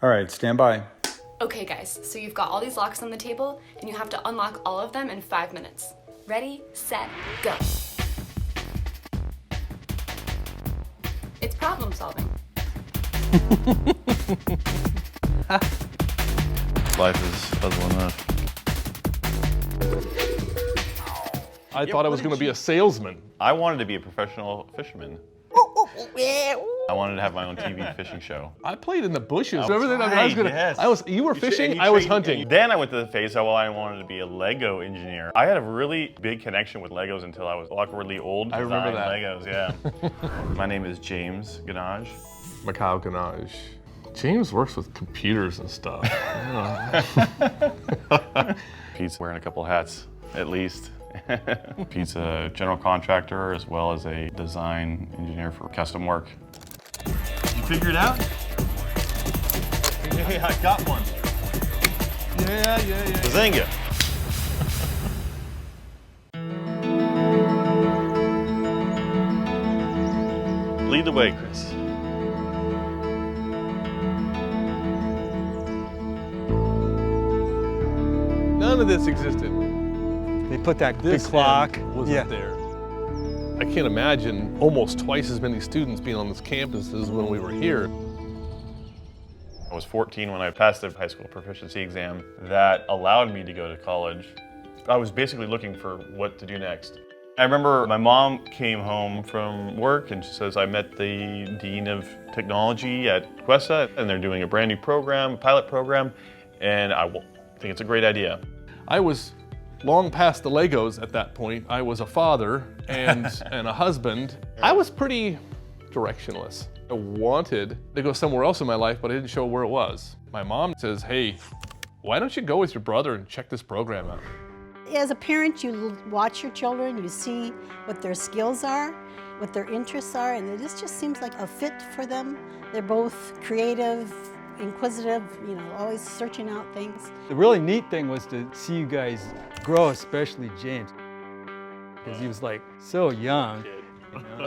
All right, stand by. Okay guys, so you've got all these locks on the table and you have to unlock all of them in 5 minutes. Ready, set, go. It's problem solving. Life is puzzle enough. I thought I was going to be a salesman. I wanted to be a professional fisherman. I wanted to have my own TV fishing show. I played in the bushes. Oh, Everything right, I was gonna. yes. You were fishing. You I was trained- hunting. Then I went to the phase of, well, I wanted to be a Lego engineer. I had a really big connection with Legos until I was awkwardly old. I remember designing Legos, yeah. My name is James Ganaj. Mikhail Ganaj. James works with computers and stuff. Pete's wearing a couple hats, at least. Pete's a general contractor as well as a design engineer for custom work. You figure it out? Hey, I got one. Yeah. Bazinga. Lead the way, Chris. None of this existed. They put that This big clock. wasn't there. I can't imagine almost twice as many students being on this campus as when we were here. I was 14 when I passed the high school proficiency exam that allowed me to go to college. I was basically looking for what to do next. I remember my mom came home from work and she says, I met the Dean of Technology at Cuesta and they're doing a brand new program, a pilot program, and I think it's a great idea. I was long past the Legos at that point. I was a father and a husband. I was pretty directionless. I wanted to go somewhere else in my life, but I didn't show where it was. My mom says, hey, why don't you go with your brother and check this program out? As a parent, you watch your children, you see what their skills are, what their interests are, and this just seems like a fit for them. They're both creative, inquisitive, always searching out things. The really neat thing was to see you guys grow, especially James, because he was like so young.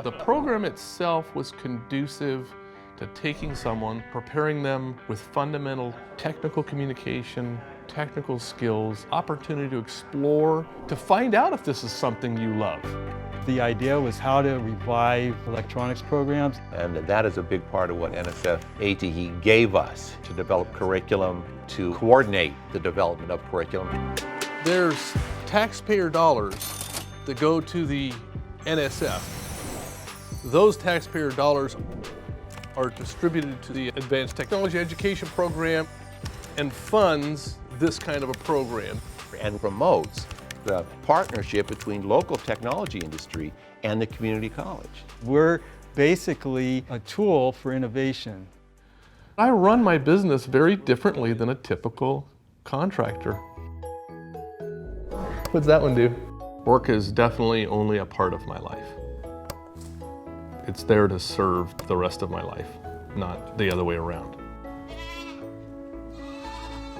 The program itself was conducive to taking someone, preparing them with fundamental technical communication, technical skills, opportunity to explore, to find out if this is something you love. The idea was how to revive electronics programs. And that is a big part of what NSF ATE gave us to develop curriculum, to coordinate the development of curriculum. There's taxpayer dollars that go to the NSF. Those taxpayer dollars are distributed to the Advanced Technology Education Program and funds this kind of a program. And promotes the partnership between local technology industry and the community college. We're basically a tool for innovation. I run my business very differently than a typical contractor. What's that one do? Work is definitely only a part of my life. It's there to serve the rest of my life, not the other way around.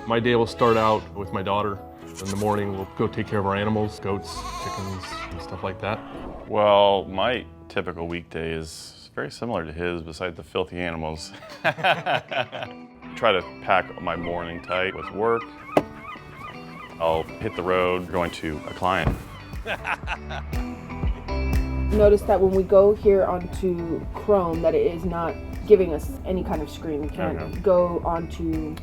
My day will start out with my daughter. In the morning, we'll go take care of our animals, goats, chickens, and stuff like that. Well, my typical weekday is very similar to his, besides the filthy animals. Try to pack my morning tight with work. I'll hit the road going to a client. Notice that when we go here onto Chrome, that it is not giving us any kind of screen. We can't go onto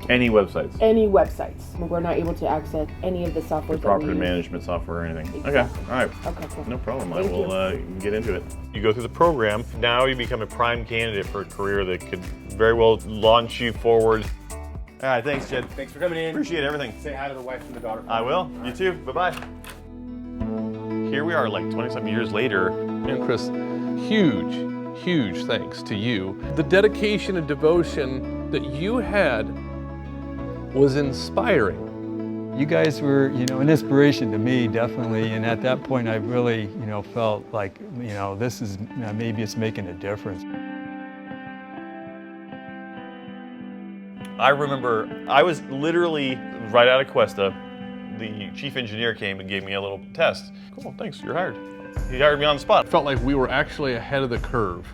Any websites? any websites. We're not able to access any of the software that we Property use. management software or anything. Exactly. Okay, all right. Okay, cool. No problem. Thank I will get into it. You go through the program. Now you become a prime candidate for a career that could very well launch you forward. All right, thanks, Jed. Thanks for coming in. Appreciate everything. Say hi to the wife and the daughter. I will. You too. Bye-bye. Here we are, like 20-some years later. And Chris, huge thanks to you. The dedication and devotion that you had was inspiring. You guys were, an inspiration to me, definitely. And at that point, I really, felt like, this is, maybe it's making a difference. I remember I was literally right out of Cuesta. The chief engineer came and gave me a little test. Cool, thanks, you're hired. He hired me on the spot. I felt like we were actually ahead of the curve.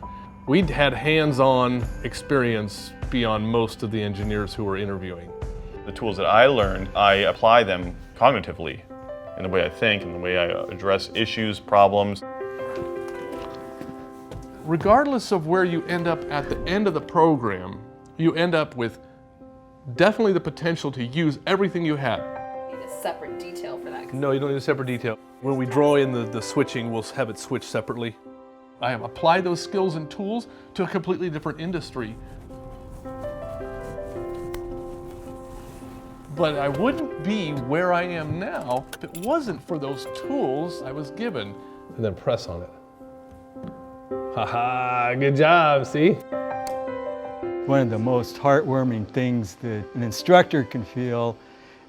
We'd had hands-on experience beyond most of the engineers who were interviewing. The tools that I learned, I apply them cognitively in the way I think, in the way I address issues, problems. Regardless of where you end up at the end of the program, you end up with definitely the potential to use everything you have. Need a separate detail for that. No, you don't need a separate detail. When we draw in the switching, we'll have it switched separately. I have applied those skills and tools to a completely different industry. But I wouldn't be where I am now if it wasn't for those tools I was given. And then press on it. Haha, good job, see? One of the most heartwarming things that an instructor can feel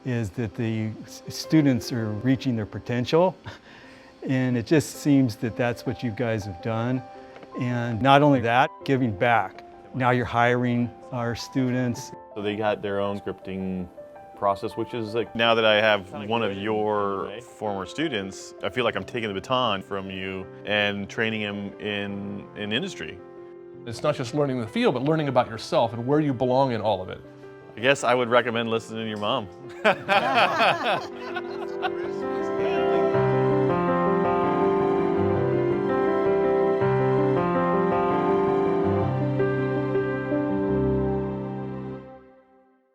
is that the students are reaching their potential. And it just seems that that's what you guys have done. And not only that, giving back. Now you're hiring our students. So they got their own scripting process, which is like, now that I have one of your former students, I feel like I'm taking the baton from you and training him in industry. It's not just learning the field, but learning about yourself and where you belong in all of it. I guess I would recommend listening to your mom.